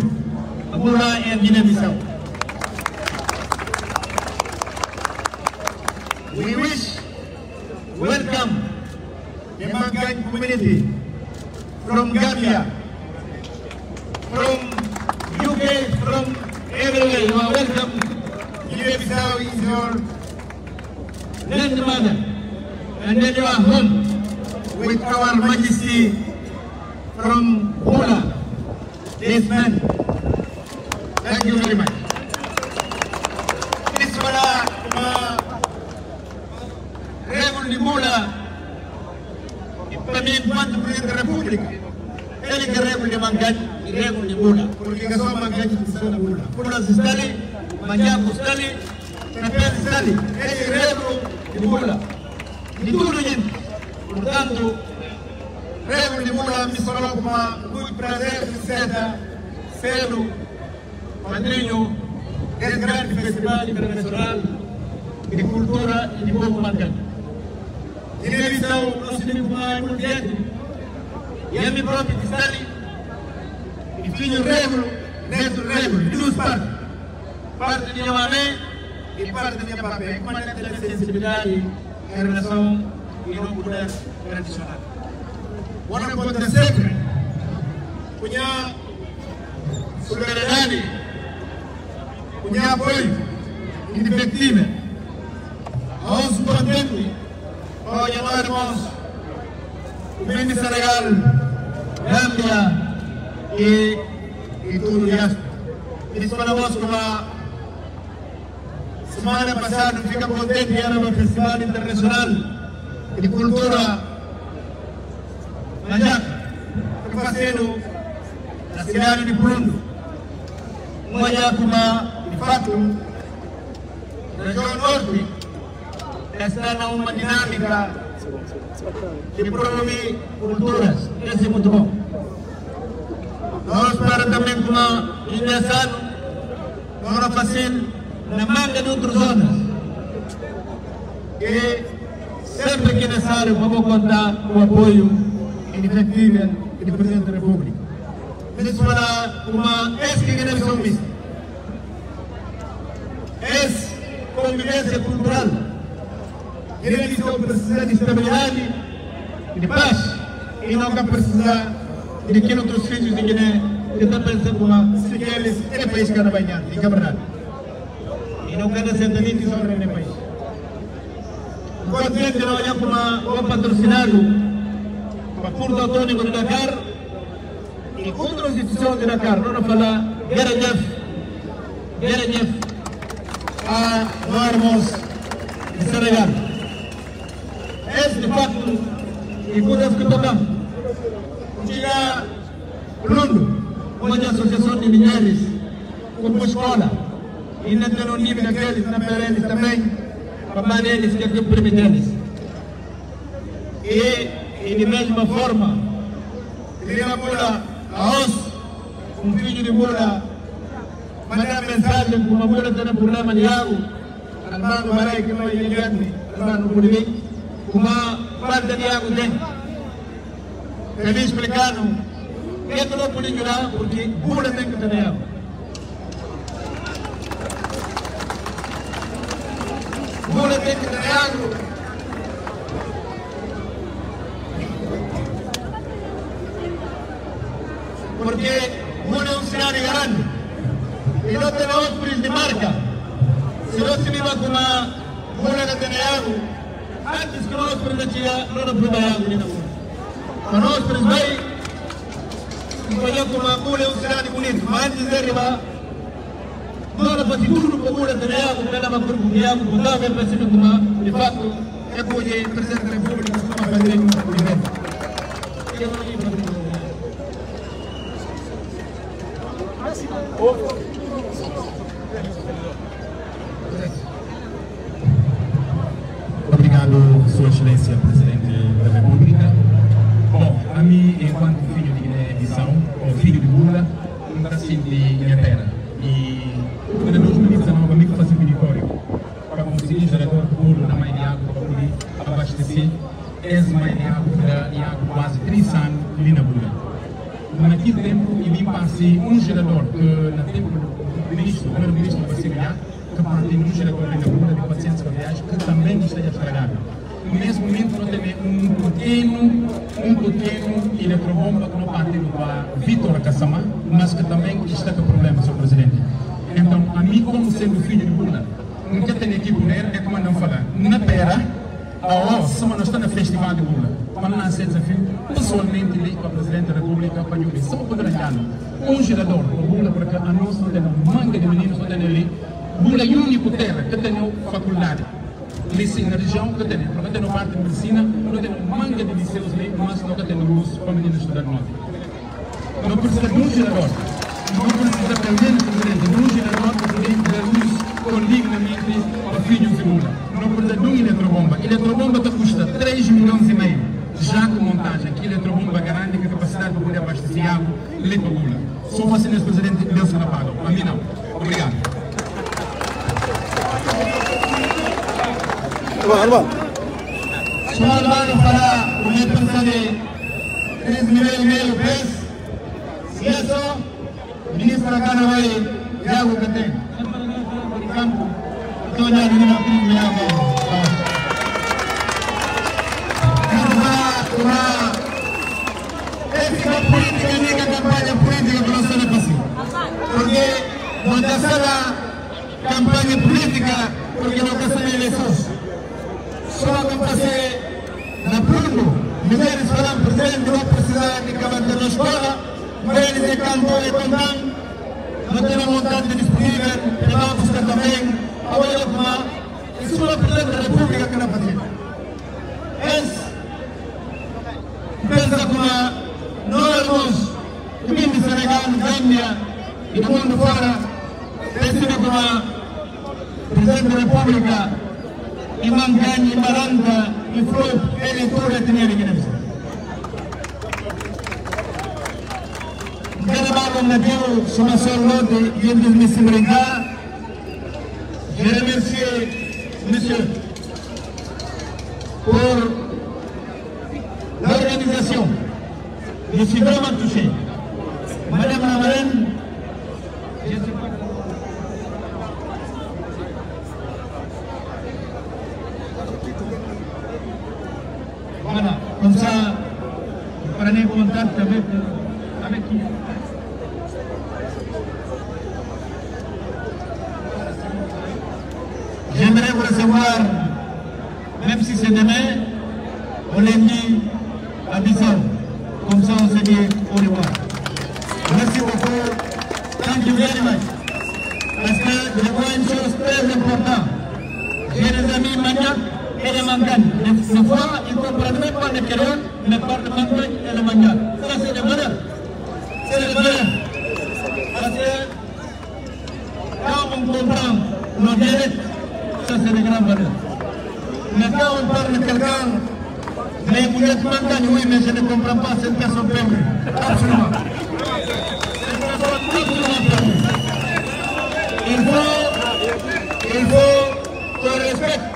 à Bula et à Guinée-Bissau. We wish welcome the Mangagne community from Gambia, from UK, from everywhere. You are welcome. Guinea-Bissau is your grandmother, and then you are home with our Majesty from Bula, this man. Thank you very much. This Regul de Bula, el primer cuarto presidente de la República. Él es el Regul de Mangagne y Regul de Bula, porque son Mangagne y son de Bula. Bula se sale, Mangagne se sale, Trapea se sale. Él es el Regul de Bula. Y tú lo entiendes. Por tanto, Regul de Bula me solo como muy placer de ser padrino desse grande festival internacional de cultura e de povo mancante. E na visão, nós temos uma mulher, e a minha própria distância, e filho regulo, neto regulo, de duas partes. Parte da minha mãe e parte da minha papel. Como é que tem sensibilidade em relação ao não poder tradicional. O não pode sempre, punha solidariedade, punha apoio, indefectível. Aos contentes, aos irmãos, o Brinde Senegal, Gâmbia e tudo o resto. Eles falamos como a semana passada, fica contente, era um festival internacional de cultura na Jaca, que está sendo na cidade de Purundo. Uma Jaca, de fato, na região norte, está numa dinâmica de promover culturas. Isso é muito bom. Nós para também com uma iniciação, vamos fazer na manga de outras zonas. E sempre que necessário, vamos contar com o apoio indefectível do Presidente da República. Isso para uma ex-direção mista, ex-convivência cultural. Direção precisa de estabilidade, de paz, e não vai precisar de que outros filhos de Guiné que estão pensando como se eles é país que não vai ganhar, é verdade. E não quer ser delito sobre o país. O continente não é como um patrocinado para Porto Autônomo de Dakar e outras instituições de Dakar. Não falar Guerra a nós irmãos de Senegal. Esse de fato e coisas que tocamos. Chega Purundo, onde a associação de mulheres como escola e ainda tem um nível daqueles na Perenes também para eles que é que permite eles. E de mesma forma queria mula a um filho de mula mandar mensagem com uma mula tem um problema de água Almano Marai que não é ele Almano Muribi com uma parte de água dentro. Ele explicando que não pode ajudar porque mula tem que ter água. Mula tem que ter água. Porque mula é cidade grande e não tem hóspedes de marca. Se não se viva com uma mula que tem água, antes que nós precisamos não nos pode água. Para nós, presidente, nós como a mula é cidade bonita, mas antes de arribar, nós fazemos tudo para a mula ter água, para ela grupo de água, para ela perceber como, de fato, é como o Presidente da República costuma fazer no evento. Obrigado, Sua Excelência, Presidente da República. Bom, a mim, enquanto filho de Guiné-Bissau, ou filho de Bula, não está sendo de minha terra. E em 2019, a mim fazia um vitório para conseguir gerador de bolo na mãe de água para poder abastecer essa mãe de água quase 3 anos ali na Bula. Naquele tempo, eu passei um gerador que, na tempo do primeiro-ministro do Brasileiro, que partiu um gerador ali na Bula de 400 reais, que também está estragado. Nesse momento, nós temos um pequeno eletrobomba que não partiu para Vitor Kassamá, mas que também está com problema, Sr. Presidente. Então, a mim, como sendo filho de Bula, não quer ter aqui mulher, é como não falar. Na Pera, a semana está no Festival de Bula. Para lançar desafio, pessoalmente, li para o Presidente da República, para o São Pedro um gerador para Bula, porque a nossa não tem uma manga de meninos, não tem ali. Bula é o único terra que tem faculdade. Na região que tem, porque tem parte de medicina, não tem uma manga de liceus ali, mas não tem luz para meninos estudar de novo. Não precisa de um gerador, não precisa também de um gerador para poder dar luz condignamente para filhos de Bula. Não precisa de um eletrobomba. Eletrobomba que custa 3,5 milhões, já com montagem, que eletrobomba garante a capacidade para poder abastecer água ali para Bula. Só você, Presidente, Deus que não paga. A mim não. Obrigado. Soal baru para pemerintah di 3,000 pesos. Siaso, Ministro Kanawai, Yago Keteng. Kampu, itu jadi dengan Yago. Ética política ni campaña política que no se le pase. Porque no te hace la campaña política porque no te hace elecciones. Solo que pase la prueba. Mulheres falam presente no precisar de cabantar na escola. Mulheres de canto e tondang. Não tem vontade disponível. E vamos buscar também a olha como isso é o presidente da República que não fazia. Pensa como nós, o mundo Senegal, Gâmbia e do mundo fora, pensa como o presidente da República, Imam Gani, Maranda e Flop, eleitor de dinheiro que não precisa. Cada barco navio, soma sorlote e eles me se brincar. Je remercie, monsieur, pour l'organisation. Je suis vraiment touché. Madame la Marraine, je ne sais pas. Voilà, comme ça, vous prenez contact avec qui? J'aimerais vous recevoir, même si c'est demain, on l'a dit à Bissau. Comme ça, on se dit au revoir. Merci beaucoup. Thank you very much. Parce que je vois une chose très importante. J'ai des amis maniaques et les manganes. Des fois, ils ne comprennent même pas les créoles, mais par le mangagne et le mangagne. Ça, c'est des valeurs. C'est des valeurs. Parce que quand on comprend nos dialectes, ça, c'est des grandes valeurs. Mais quand on parle de quelqu'un, mais vous êtes mangagne, oui, mais je ne comprends pas cette personne perdue. Absolument. Cette personne absolument perdue. Il faut qu'on respecte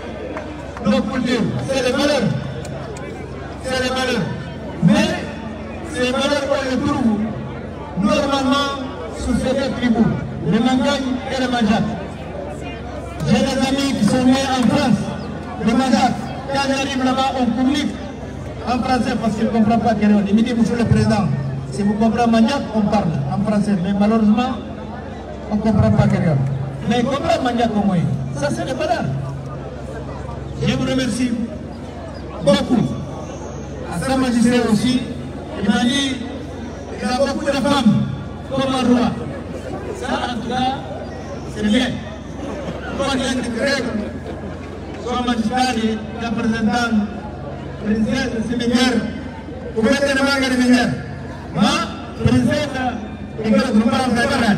nos cultures. C'est les valeurs. C'est les valeurs. Mais ces valeurs qu'on les trouve normalement sous ces deux tribus, les mangagnes et les manjacs. J'ai des amis qui sont nés en France, les manjacs. Quand j'arrive là-bas, on communique en français parce qu'ils ne comprennent pas créole. Il me dit, monsieur le président, si vous comprenez manjac, on parle en français. Mais malheureusement, on ne comprend pas créole. Mais il comprend manjac au moins. Ça, c'est les valeurs. Je vous remercie beaucoup. À Sa Majesté aussi, il m'a dit qu'il y a beaucoup de femmes comme un roi. Ça, en tout cas, c'est bien. Quand il y a des règles, Sa Majesté, la représentante, princesse de séminaire, vous mettez le manga de séminaire. Ma princesse, il y a le groupe de la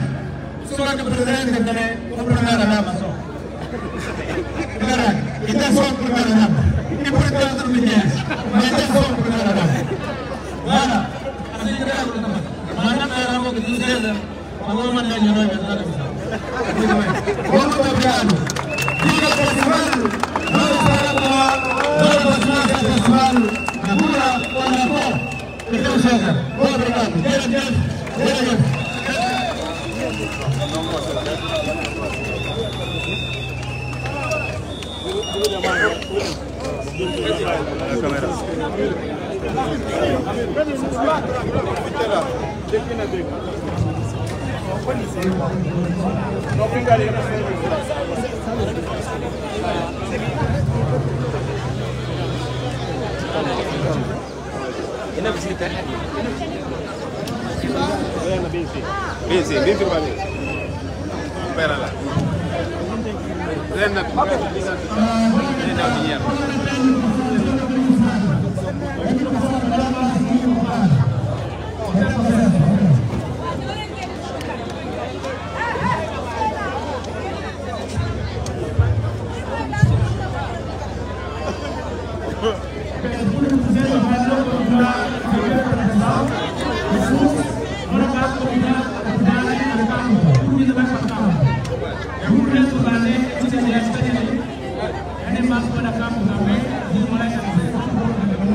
soit que le président de la dame. Il est son première dame. Il peut être ministre, mais il est son première dame. Voilà. Madame la Ramon, que tu sais, on va demander à l'Union européenne. Muito obrigado. Diga ao festival, vamos continuar esse festival na rua ou na rua. Então chega. Muito obrigado. Deus. Ini visita. Benzi para mim. Espera lá. Renat. animal pada kamu kami dimulai dari sekarang.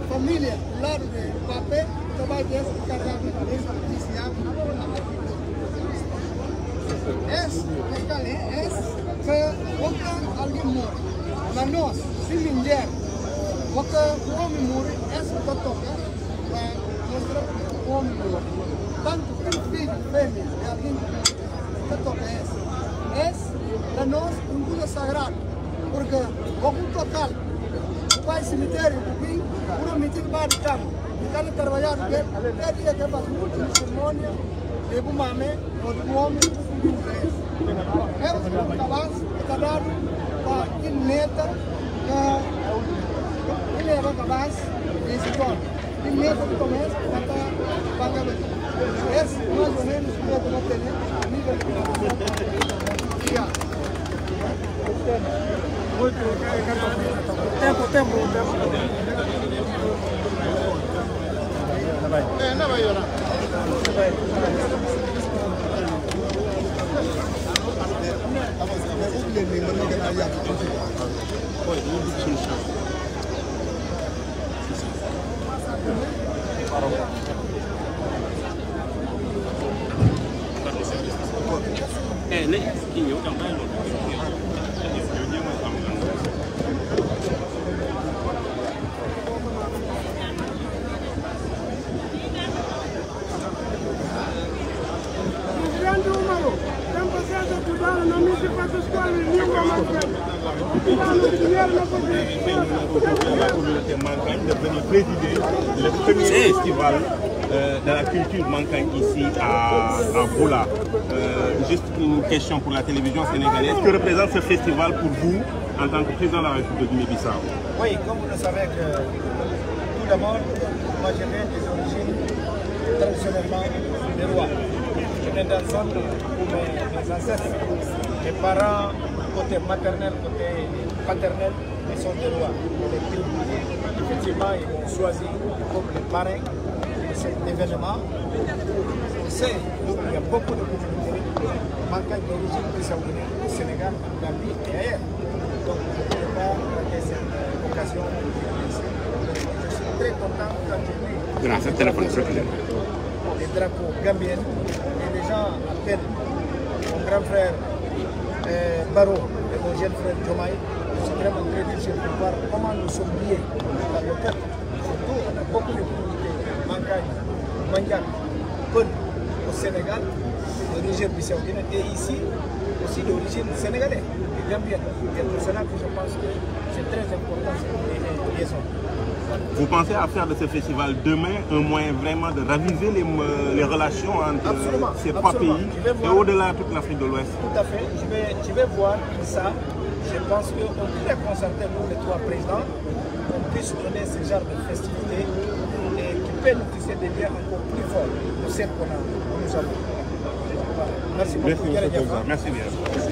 família do lado de papel também tem esse carregar de cabeça policial. Esse que alguém morre. Mas nós, se mulher, porque o homem morre, esse que toca, vai mostrar o homem morre. Tanto que filho, fêmea, de alguém que toca esse para nós um coisa sagrado, porque algum tocar, vai ao cemitério, por um mitinho vai de campo, cada trabalhar, é dia que faz muita cerimônia, de um mamé ou de um homem, é um cabaz, está dado para a neta, que leva a cabaz e se torna. E neta que começa a estar pagando. Esse mais ou menos o que nós temos, nível de tempo. Não vai orar. La communauté Mancagne de venir présider le premier festival de la culture Mancagne ici à Boula. Juste une question pour la télévision sénégalaise. Que représente ce festival pour vous en tant que président de la République de Guinée-Bissau? Oui, comme vous le savez, tout d'abord, moi je viens des origines traditionnellement des rois. Je viens d'un centre où mes ancêtres, mes parents, côté maternel, côté paternel, ils sont des rois. Effectivement, ils m'ont choisi comme les parrains de cet événement. Je sais qu'il y a beaucoup de communautés Mancagne d'origine bissau-guinéenne au Sénégal, en Gambie et ailleurs. Donc, je ne peux pas rater cette occasion. Je suis très content quand je vis les drapeaux gambiens et les gens appellent mon grand frère Baro et mon jeune frère Jomaï. Je suis vraiment très déçu de voir comment nous sommes liés dans le peuple. Surtout, on a beaucoup de communautés Mancagne, Mandiak, Peul au Sénégal, d'origine bissau-guinéenne et ici aussi d'origine sénégalaise et gambienne. Et pour cela que je pense que c'est très important cette liaison. Vous pensez à faire de ce festival demain un moyen vraiment de raviver les relations entre ces trois pays et au-delà toute l'Afrique de l'Ouest? Tout à fait. Je vais voir ça. Je pense qu'on pourrait concerter nous, les trois présidents, qu'on puisse donner ce genre de festivités et qui peut nous tisser des liens encore plus forts que celles qu'on nous avons. Voilà. Merci beaucoup. Merci bien. Merci.